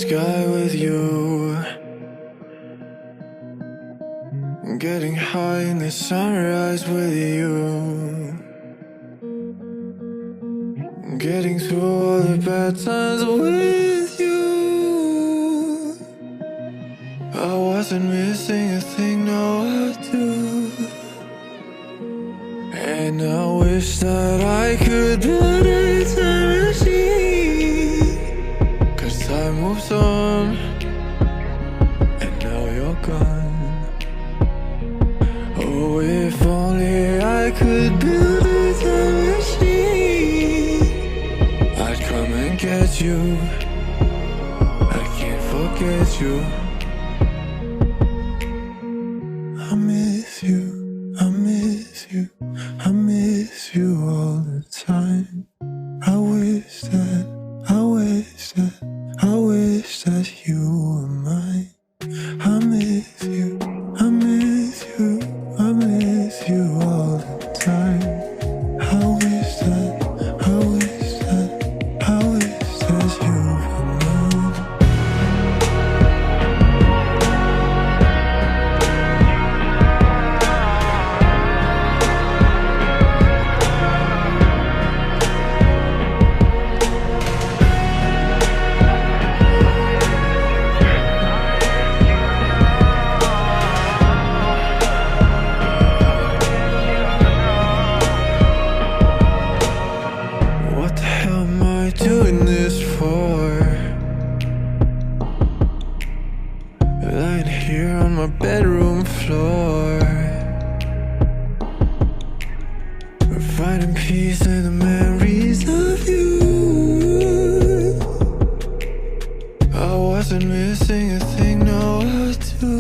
sky with you, getting high in the sunrise with you, getting through all the bad times with you. I wasn't missing a thing, no I do. And I wish that I could build a time machine, 'cause time moves on, and now you're gone. Oh, if only I could build a time machine, I'd come and get you. I can't forget you. I miss you, I miss you, I miss you all the time. I wish that, I wish that, I wish that you were mine. I miss you, I miss you, I miss you all the time. I wish that, I wish that, I wish that you were mine. What the hell am I doing this for? Lying here on my bedroom floor, finding peace in the memories of you. I wasn't missing a thing, no I do.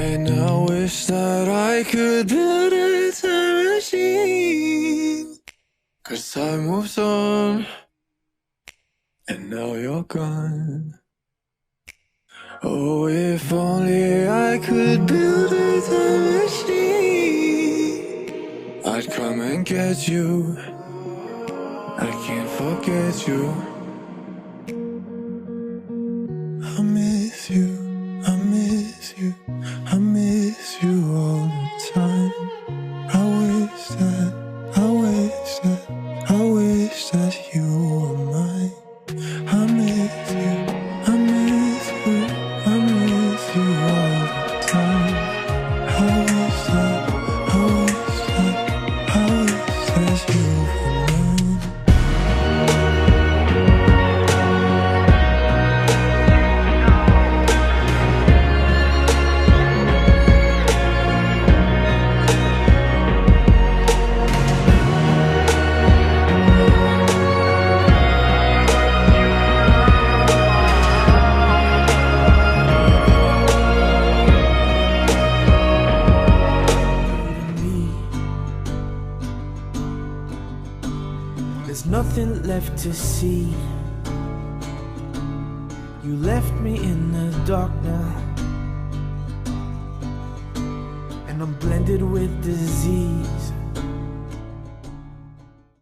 And I wish that I could build a time machine, 'cause time moves on, and now you're gone. Oh, if only I could build a time machine, I'd come and get you. I can't forget you. I miss you, I miss you, I miss you all the time. I wish that, I wish that, I wish that you were mine. I miss you, I miss you, I miss you all the time. I wish that, I wish that, I wish that you were mine. There's nothing left to see. You left me in the dark now, and I'm blended with disease.